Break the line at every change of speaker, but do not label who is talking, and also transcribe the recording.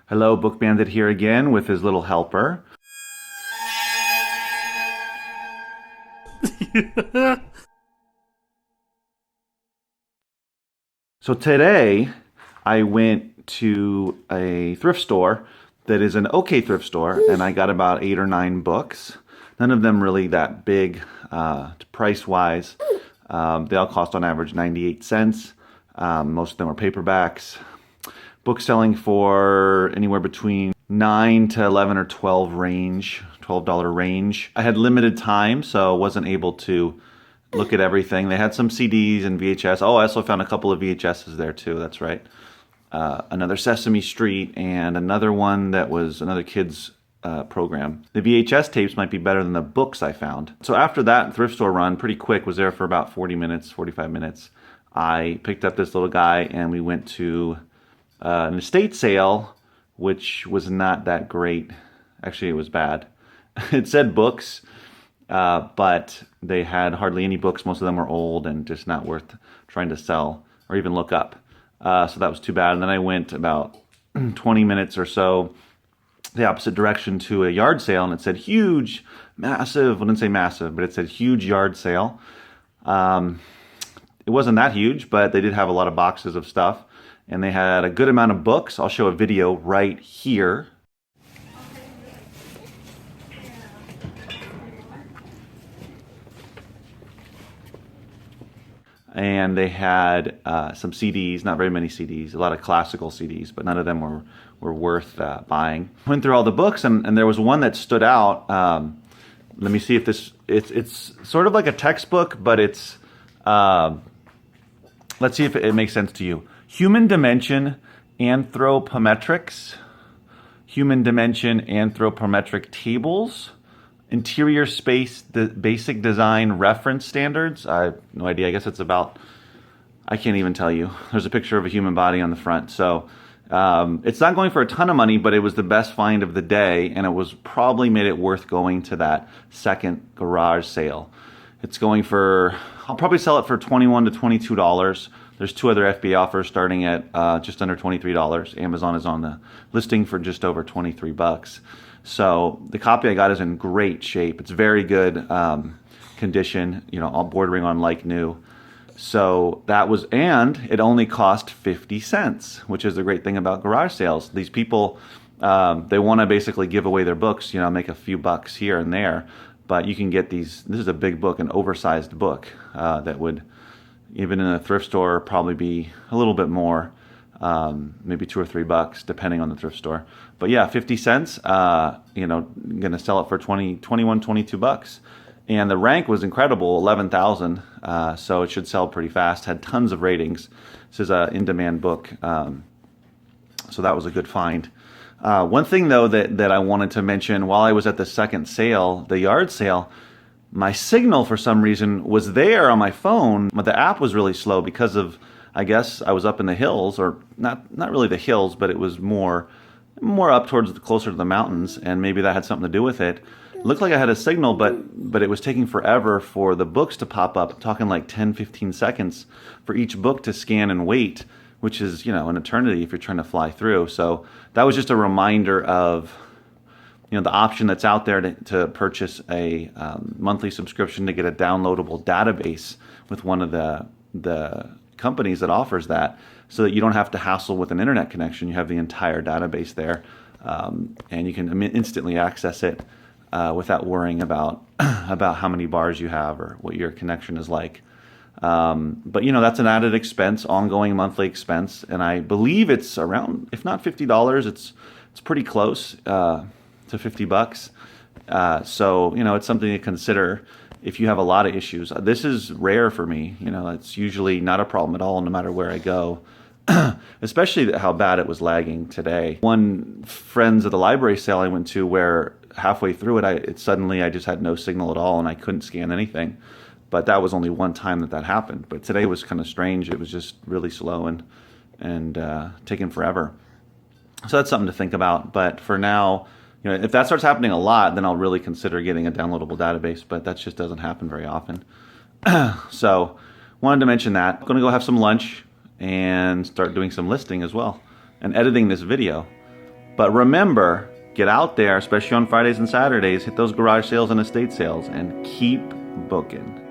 Hello, Book Bandit here again with his little helper. So today I went to a thrift store that is an okay thrift store, and I got about 8 or 9 books. None of them really that big price-wise. They all cost on average 98 cents. Most of them are paperbacks. Books selling for anywhere between 9 to 11 or 12 range, $12 range. I had limited time, so I wasn't able to look at everything. They had some CDs and VHS. Oh, I also found a couple of VHSs there too, that's right. Another Sesame Street and another one that was another kid's program. The VHS tapes might be better than the books I found. So after that thrift store run, pretty quick, was there for about 40 minutes, 45 minutes. I picked up this little guy and we went to an estate sale, which was not that great. Actually, it was bad. It said books, but they had hardly any books. Most of them were old and just not worth trying to sell or even look up. So that was too bad. And then I went about 20 minutes or so the opposite direction to a yard sale, and it said huge, massive, I didn't say massive, but it said huge yard sale. It wasn't that huge, but they did have a lot of boxes of stuff, and they had a good amount of books. I'll show a video right here. And they had some CDs, not very many CDs, a lot of classical CDs, but none of them were worth buying. Went through all the books, and there was one that stood out. Let me see if this, it's sort of like a textbook, but it's, let's see if it makes sense to you. Human Dimension Anthropometrics, Human Dimension Anthropometric Tables, Interior Space Basic Design Reference Standards. I have no idea. I guess it's about, I can't even tell you. There's a picture of a human body on the front. So it's not going for a ton of money, but it was the best find of the day, and it was probably made it worth going to that second garage sale. It's going for, I'll probably sell it for $21 to $22. There's 2 other FBA offers starting at just under $23. Amazon is on the listing for just over 23 bucks. So the copy I got is in great shape. It's very good condition, you know, all bordering on like new. So that was, and it only cost 50 cents, which is the great thing about garage sales. These people, they want to basically give away their books, you know, make a few bucks here and there. But you can get these, this is a big book, an oversized book that would, even in a thrift store, probably be a little bit more. Maybe $2 or $3 depending on the thrift store. But yeah, 50 cents, you know, I'm going to sell it for 21, 22 bucks. And the rank was incredible, 11,000. So it should sell pretty fast. Had tons of ratings. This is an in-demand book. So that was a good find. One thing though that I wanted to mention while I was at the second sale, the yard sale, my signal for some reason was there on my phone, but the app was really slow because of, I guess I was up in the hills, or not really the hills, but it was more up towards closer to the mountains, and maybe that had something to do with it. It looked like I had a signal, but it was taking forever for the books to pop up. I'm talking like 10, 15 seconds for each book to scan and wait, which is, you know, an eternity if you're trying to fly through. So that was just a reminder of, you know, the option that's out there to purchase a monthly subscription to get a downloadable database with one of the companies that offers that, so that you don't have to hassle with an internet connection. You have the entire database there, and you can instantly access it without worrying about how many bars you have or what your connection is like. But you know, that's an added expense, ongoing monthly expense, and I believe it's around, if not $50, it's pretty close to 50 bucks. So you know, it's something to consider if you have a lot of issues. This is rare for me. You know, it's usually not a problem at all, no matter where I go. Especially how bad it was lagging today. One friends at the library sale I went to, where halfway through it, suddenly I just had no signal at all and I couldn't scan anything. But that was only one time that happened. But today was kind of strange. It was just really slow and taking forever. So that's something to think about. But for now, you know, if that starts happening a lot, then I'll really consider getting a downloadable database, but that just doesn't happen very often. So wanted to mention that. I'm going to go have some lunch and start doing some listing as well and editing this video. But remember, get out there, especially on Fridays and Saturdays, hit those garage sales and estate sales, and keep booking.